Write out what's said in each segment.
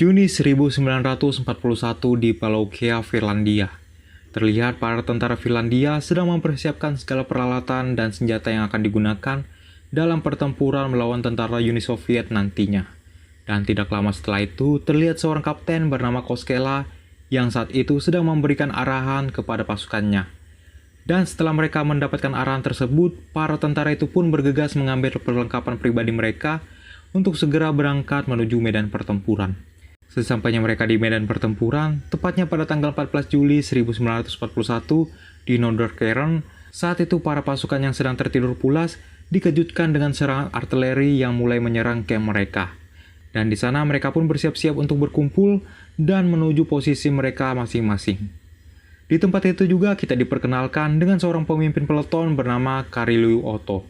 Juni 1941 di Palokia, Finlandia. Terlihat para tentara Finlandia sedang mempersiapkan segala peralatan dan senjata yang akan digunakan dalam pertempuran melawan tentara Uni Soviet nantinya. Dan tidak lama setelah itu, terlihat seorang kapten bernama Koskela yang saat itu sedang memberikan arahan kepada pasukannya. Dan setelah mereka mendapatkan arahan tersebut, para tentara itu pun bergegas mengambil perlengkapan pribadi mereka untuk segera berangkat menuju medan pertempuran. Sesampainya mereka di medan pertempuran, tepatnya pada tanggal 14 Juli 1941 di Norderkeren, saat itu para pasukan yang sedang tertidur pulas dikejutkan dengan serangan artileri yang mulai menyerang kamp mereka. Dan di sana mereka pun bersiap-siap untuk berkumpul dan menuju posisi mereka masing-masing. Di tempat itu juga kita diperkenalkan dengan seorang pemimpin peleton bernama Kariliu Otto,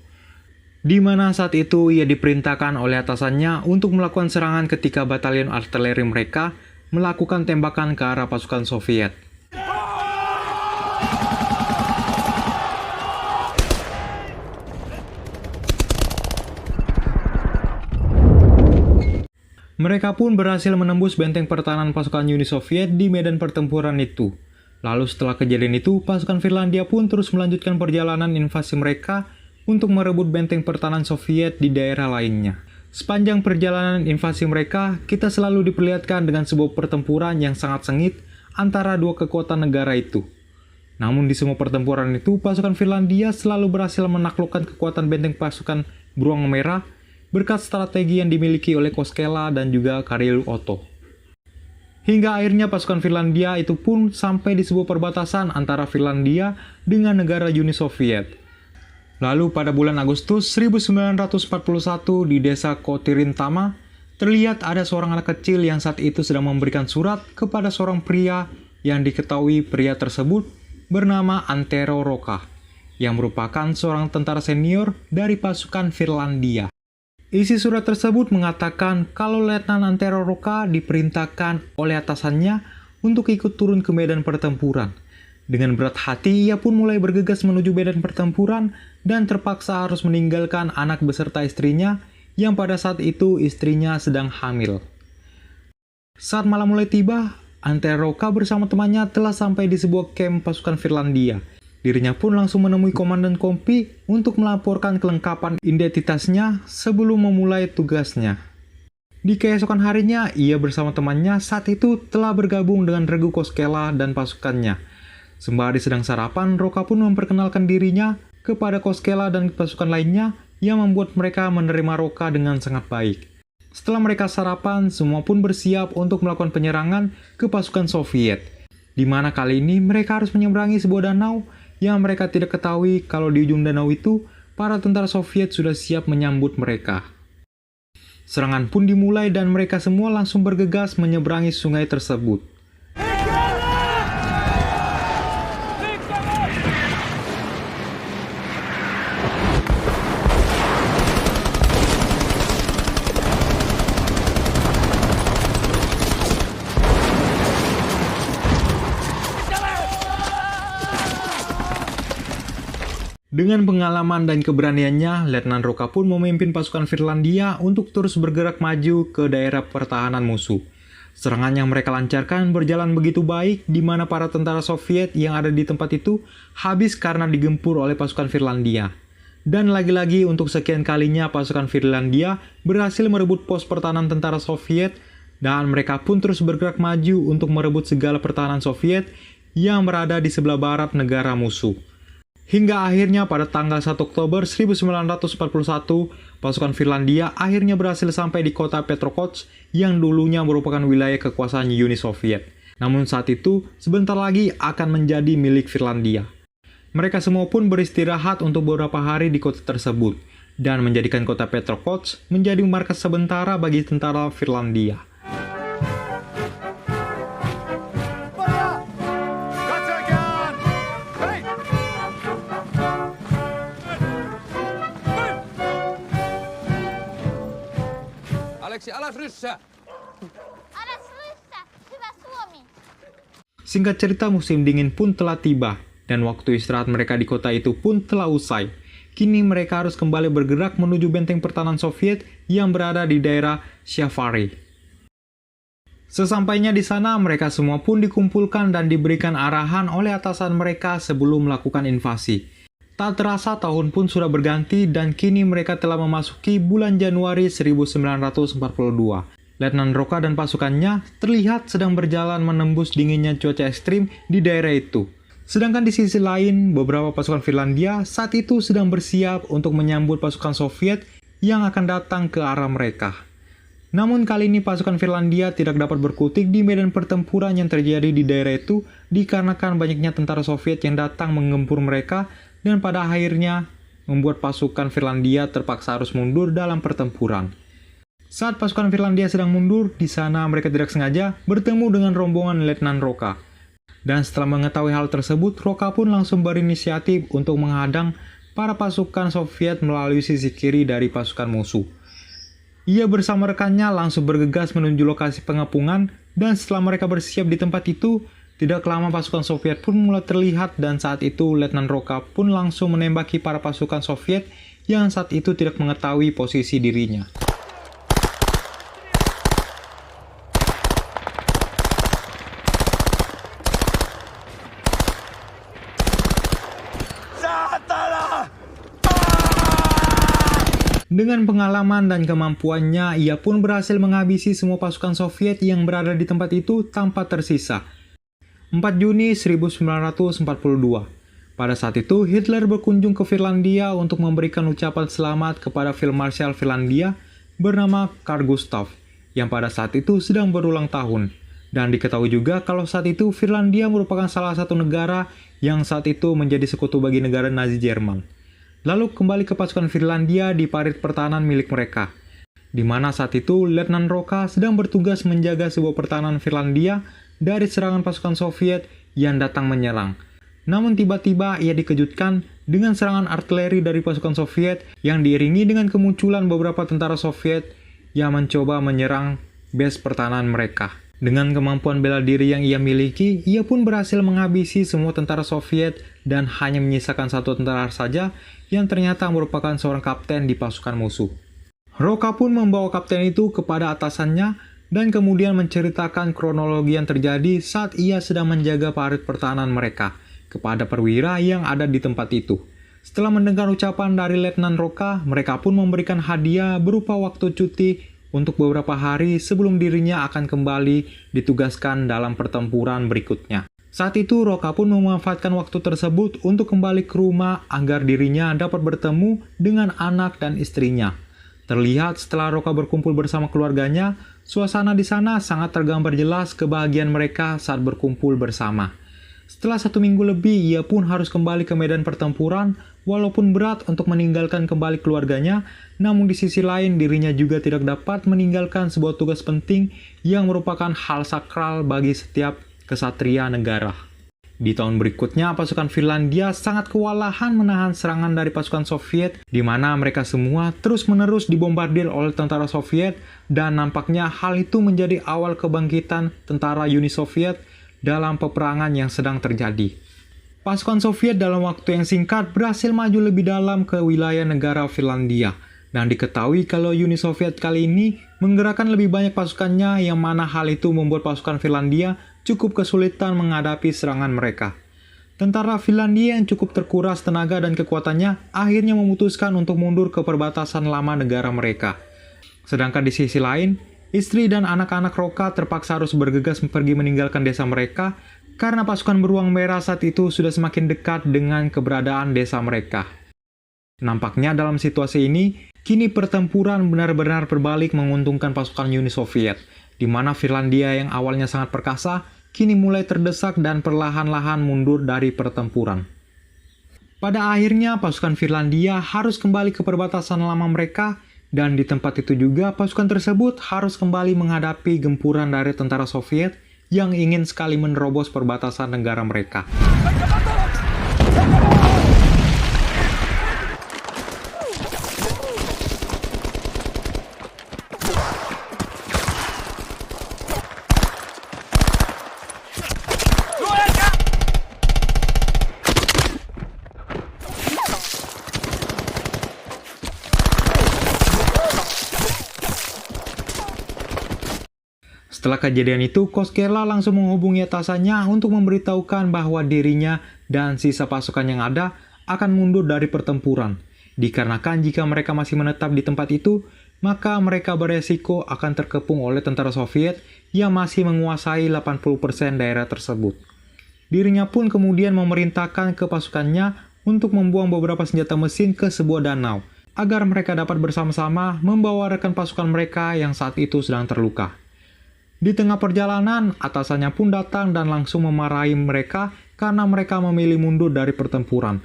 di mana saat itu ia diperintahkan oleh atasannya untuk melakukan serangan ketika batalion artileri mereka melakukan tembakan ke arah pasukan Soviet. Mereka pun berhasil menembus benteng pertahanan pasukan Uni Soviet di medan pertempuran itu. Lalu setelah kejadian itu, pasukan Finlandia pun terus melanjutkan perjalanan invasi mereka untuk merebut benteng pertahanan Soviet di daerah lainnya. Sepanjang perjalanan invasi mereka, kita selalu diperlihatkan dengan sebuah pertempuran yang sangat sengit antara dua kekuatan negara itu. Namun di semua pertempuran itu, pasukan Finlandia selalu berhasil menaklukkan kekuatan benteng pasukan Beruang Merah berkat strategi yang dimiliki oleh Koskela dan juga Kariliu Otto. Hingga akhirnya pasukan Finlandia itu pun sampai di sebuah perbatasan antara Finlandia dengan negara Uni Soviet. Lalu pada bulan Agustus 1941 di desa Kotirintama, terlihat ada seorang anak kecil yang saat itu sedang memberikan surat kepada seorang pria yang diketahui pria tersebut bernama Antero Rokka, yang merupakan seorang tentara senior dari pasukan Finlandia. Isi surat tersebut mengatakan kalau Letnan Antero Rokka diperintahkan oleh atasannya untuk ikut turun ke medan pertempuran. Dengan berat hati, ia pun mulai bergegas menuju medan pertempuran dan terpaksa harus meninggalkan anak beserta istrinya yang pada saat itu istrinya sedang hamil. Saat malam mulai tiba, Antero Rokka bersama temannya telah sampai di sebuah kamp pasukan Finlandia. Dirinya pun langsung menemui komandan kompi untuk melaporkan kelengkapan identitasnya sebelum memulai tugasnya. Di keesokan harinya, ia bersama temannya saat itu telah bergabung dengan regu Koskela dan pasukannya. Sembari sedang sarapan, Rokka pun memperkenalkan dirinya kepada Koskela dan pasukan lainnya yang membuat mereka menerima Rokka dengan sangat baik. Setelah mereka sarapan, semua pun bersiap untuk melakukan penyerangan ke pasukan Soviet, di mana kali ini mereka harus menyeberangi sebuah danau yang mereka tidak ketahui kalau di ujung danau itu para tentara Soviet sudah siap menyambut mereka. Serangan pun dimulai dan mereka semua langsung bergegas menyeberangi sungai tersebut. Dengan pengalaman dan keberaniannya, Letnan Rokka pun memimpin pasukan Finlandia untuk terus bergerak maju ke daerah pertahanan musuh. Serangan yang mereka lancarkan berjalan begitu baik, di mana para tentara Soviet yang ada di tempat itu habis karena digempur oleh pasukan Finlandia. Dan lagi-lagi untuk sekian kalinya pasukan Finlandia berhasil merebut pos pertahanan tentara Soviet, dan mereka pun terus bergerak maju untuk merebut segala pertahanan Soviet yang berada di sebelah barat negara musuh. Hingga akhirnya pada tanggal 1 Oktober 1941, pasukan Finlandia akhirnya berhasil sampai di kota Petrokots yang dulunya merupakan wilayah kekuasaan Uni Soviet. Namun saat itu, sebentar lagi akan menjadi milik Finlandia. Mereka semua pun beristirahat untuk beberapa hari di kota tersebut, dan menjadikan kota Petrokots menjadi markas sementara bagi tentara Finlandia. Alas ryssää! Alas ryssää! Hyvä Suomi! Singkat cerita, musim dingin pun telah tiba, dan waktu istirahat mereka di kota itu pun telah usai. Kini mereka harus kembali bergerak menuju benteng pertahanan Soviet yang berada di daerah Shavari. Sesampainya di sana, mereka semua pun dikumpulkan dan diberikan arahan oleh atasan mereka sebelum melakukan invasi. Tak terasa tahun pun sudah berganti dan kini mereka telah memasuki bulan Januari 1942. Letnan Roka dan pasukannya terlihat sedang berjalan menembus dinginnya cuaca ekstrim di daerah itu. Sedangkan di sisi lain, beberapa pasukan Finlandia saat itu sedang bersiap untuk menyambut pasukan Soviet yang akan datang ke arah mereka. Namun kali ini pasukan Finlandia tidak dapat berkutik di medan pertempuran yang terjadi di daerah itu dikarenakan banyaknya tentara Soviet yang datang menggempur mereka dan pada akhirnya membuat pasukan Finlandia terpaksa harus mundur dalam pertempuran. Saat pasukan Finlandia sedang mundur, di sana mereka tidak sengaja bertemu dengan rombongan Letnan Roka. Dan setelah mengetahui hal tersebut, Roka pun langsung berinisiatif untuk menghadang para pasukan Soviet melalui sisi kiri dari pasukan musuh. Ia bersama rekannya langsung bergegas menuju lokasi pengepungan dan setelah mereka bersiap di tempat itu, tidak lama pasukan Soviet pun mulai terlihat dan saat itu Letnan Roka pun langsung menembaki para pasukan Soviet yang saat itu tidak mengetahui posisi dirinya. Dengan pengalaman dan kemampuannya, ia pun berhasil menghabisi semua pasukan Soviet yang berada di tempat itu tanpa tersisa. 4 Juni 1942. Pada saat itu, Hitler berkunjung ke Finlandia untuk memberikan ucapan selamat kepada Field Marshal Finlandia bernama Carl Gustaf, yang pada saat itu sedang berulang tahun. Dan diketahui juga kalau saat itu Finlandia merupakan salah satu negara yang saat itu menjadi sekutu bagi negara Nazi Jerman. Lalu kembali ke pasukan Finlandia di parit pertahanan milik mereka, di mana saat itu Letnan Roka sedang bertugas menjaga sebuah pertahanan Finlandia dari serangan pasukan Soviet yang datang menyerang. Namun tiba-tiba ia dikejutkan dengan serangan artileri dari pasukan Soviet yang diiringi dengan kemunculan beberapa tentara Soviet yang mencoba menyerang base pertahanan mereka. Dengan kemampuan bela diri yang ia miliki, ia pun berhasil menghabisi semua tentara Soviet dan hanya menyisakan satu tentara saja yang ternyata merupakan seorang kapten di pasukan musuh. Roka pun membawa kapten itu kepada atasannya dan kemudian menceritakan kronologi yang terjadi saat ia sedang menjaga parit pertahanan mereka kepada perwira yang ada di tempat itu. Setelah mendengar ucapan dari Letnan Roka, mereka pun memberikan hadiah berupa waktu cuti untuk beberapa hari sebelum dirinya akan kembali ditugaskan dalam pertempuran berikutnya. Saat itu, Roka pun memanfaatkan waktu tersebut untuk kembali ke rumah agar dirinya dapat bertemu dengan anak dan istrinya. Terlihat setelah Roka berkumpul bersama keluarganya, suasana di sana sangat tergambar jelas kebahagiaan mereka saat berkumpul bersama. Setelah 1 minggu lebih, ia pun harus kembali ke medan pertempuran, walaupun berat untuk meninggalkan kembali keluarganya, namun di sisi lain dirinya juga tidak dapat meninggalkan sebuah tugas penting yang merupakan hal sakral bagi setiap kesatria negara. Di tahun berikutnya, pasukan Finlandia sangat kewalahan menahan serangan dari pasukan Soviet, di mana mereka semua terus-menerus dibombardir oleh tentara Soviet, dan nampaknya hal itu menjadi awal kebangkitan tentara Uni Soviet dalam peperangan yang sedang terjadi. Pasukan Soviet dalam waktu yang singkat berhasil maju lebih dalam ke wilayah negara Finlandia, dan diketahui kalau Uni Soviet kali ini menggerakkan lebih banyak pasukannya yang mana hal itu membuat pasukan Finlandia cukup kesulitan menghadapi serangan mereka. Tentara Finlandia yang cukup terkuras tenaga dan kekuatannya akhirnya memutuskan untuk mundur ke perbatasan lama negara mereka. Sedangkan di sisi lain, istri dan anak-anak Roka terpaksa harus bergegas pergi meninggalkan desa mereka karena pasukan beruang merah saat itu sudah semakin dekat dengan keberadaan desa mereka. Nampaknya dalam situasi ini, kini pertempuran benar-benar berbalik menguntungkan pasukan Uni Soviet, di mana Finlandia yang awalnya sangat perkasa, kini mulai terdesak dan perlahan-lahan mundur dari pertempuran. Pada akhirnya, pasukan Finlandia harus kembali ke perbatasan lama mereka, dan di tempat itu juga pasukan tersebut harus kembali menghadapi gempuran dari tentara Soviet yang ingin sekali menerobos perbatasan negara mereka. Setelah kejadian itu, Koskela langsung menghubungi atasannya untuk memberitahukan bahwa dirinya dan sisa pasukan yang ada akan mundur dari pertempuran. Dikarenakan jika mereka masih menetap di tempat itu, maka mereka beresiko akan terkepung oleh tentara Soviet yang masih menguasai 80% daerah tersebut. Dirinya pun kemudian memerintahkan ke pasukannya untuk membuang beberapa senjata mesin ke sebuah danau, agar mereka dapat bersama-sama membawa rekan pasukan mereka yang saat itu sedang terluka. Di tengah perjalanan, atasannya pun datang dan langsung memarahi mereka karena mereka memilih mundur dari pertempuran.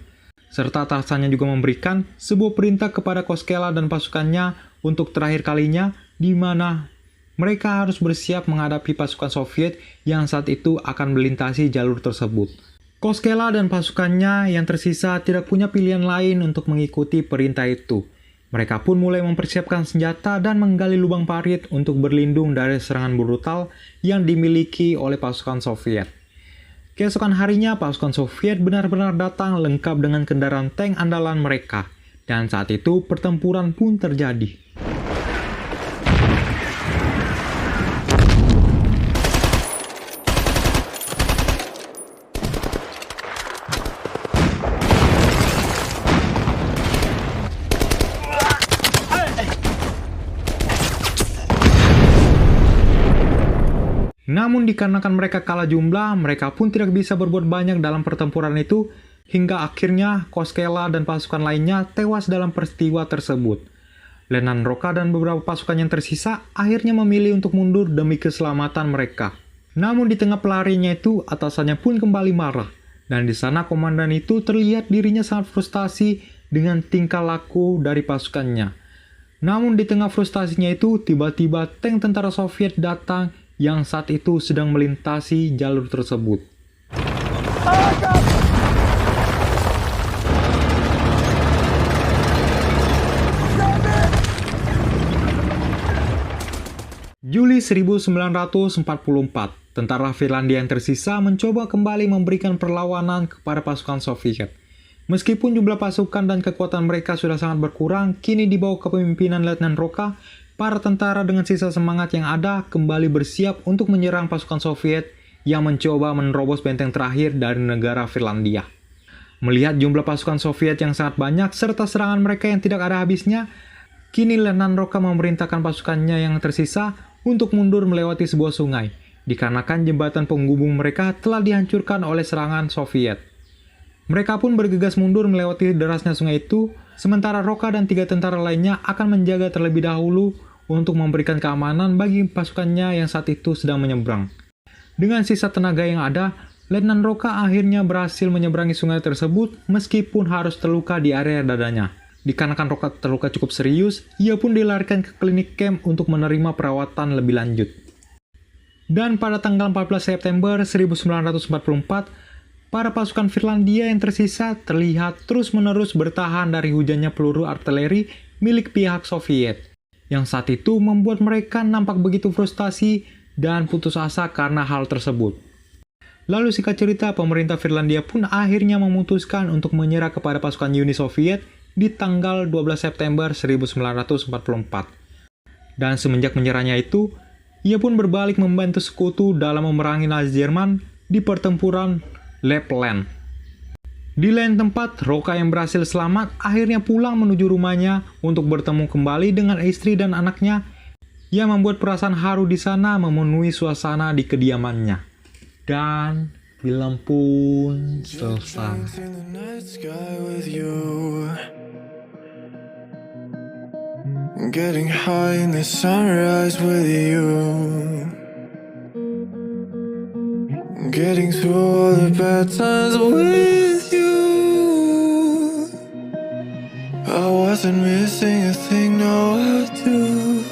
Serta atasannya juga memberikan sebuah perintah kepada Koskela dan pasukannya untuk terakhir kalinya, di mana mereka harus bersiap menghadapi pasukan Soviet yang saat itu akan melintasi jalur tersebut. Koskela dan pasukannya yang tersisa tidak punya pilihan lain untuk mengikuti perintah itu. Mereka pun mulai mempersiapkan senjata dan menggali lubang parit untuk berlindung dari serangan brutal yang dimiliki oleh pasukan Soviet. Keesokan harinya, pasukan Soviet benar-benar datang lengkap dengan kendaraan tank andalan mereka, dan saat itu pertempuran pun terjadi. Namun dikarenakan mereka kalah jumlah, mereka pun tidak bisa berbuat banyak dalam pertempuran itu, hingga akhirnya Koskela dan pasukan lainnya tewas dalam peristiwa tersebut. Letnan Roka dan beberapa pasukan yang tersisa akhirnya memilih untuk mundur demi keselamatan mereka. Namun di tengah pelariannya itu, atasannya pun kembali marah, dan di sana komandan itu terlihat dirinya sangat frustasi dengan tingkah laku dari pasukannya. Namun di tengah frustasinya itu, tiba-tiba tank tentara Soviet datang yang saat itu sedang melintasi jalur tersebut. Juli 1944, tentara Finlandia yang tersisa mencoba kembali memberikan perlawanan kepada pasukan Soviet. Meskipun jumlah pasukan dan kekuatan mereka sudah sangat berkurang, kini di bawah kepemimpinan Letnan Roka, para tentara dengan sisa semangat yang ada kembali bersiap untuk menyerang pasukan Soviet yang mencoba menerobos benteng terakhir dari negara Finlandia. Melihat jumlah pasukan Soviet yang sangat banyak serta serangan mereka yang tidak ada habisnya, kini Letnan Roka memerintahkan pasukannya yang tersisa untuk mundur melewati sebuah sungai, dikarenakan jembatan penghubung mereka telah dihancurkan oleh serangan Soviet. Mereka pun bergegas mundur melewati derasnya sungai itu, sementara Roka dan 3 tentara lainnya akan menjaga terlebih dahulu untuk memberikan keamanan bagi pasukannya yang saat itu sedang menyeberang. Dengan sisa tenaga yang ada, Letnan Roka akhirnya berhasil menyeberangi sungai tersebut meskipun harus terluka di area dadanya. Dikarenakan Roka terluka cukup serius, ia pun dilarikan ke klinik camp untuk menerima perawatan lebih lanjut. Dan pada tanggal 14 September 1944, para pasukan Finlandia yang tersisa terlihat terus-menerus bertahan dari hujannya peluru artileri milik pihak Soviet, yang saat itu membuat mereka nampak begitu frustasi dan putus asa karena hal tersebut. Lalu singkat cerita, pemerintah Finlandia pun akhirnya memutuskan untuk menyerah kepada pasukan Uni Soviet di tanggal 12 September 1944. Dan semenjak menyerahnya itu, ia pun berbalik membantu sekutu dalam memerangi Nazi Jerman di pertempuran Lapland. Di lain tempat, Roka yang berhasil selamat akhirnya pulang menuju rumahnya untuk bertemu kembali dengan istri dan anaknya, yang membuat perasaan haru di sana memenuhi suasana di kediamannya. Dan film pun selesai. Getting high in the sunrise with you, getting through all the bad times with you. I wasn't missing a thing, no I do.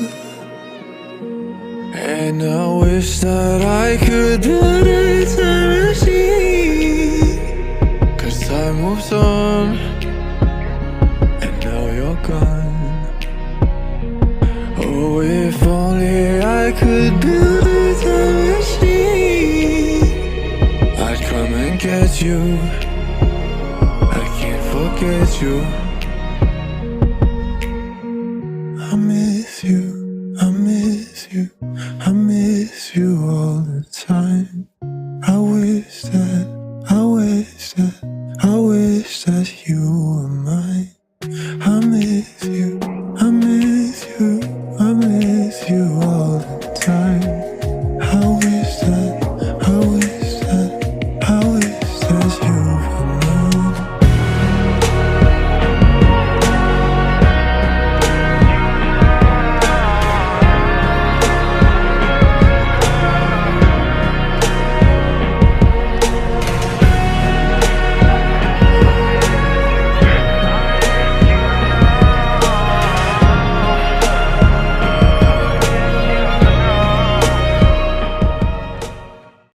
And I wish that I could build a time machine, 'cause time moves on and now you're gone. Oh, if only I could build a time machine, I'd come and get you. I can't forget you. I miss you. I miss you, I miss you all the time. I wish that, I wish that, I wish that you were mine. I miss you.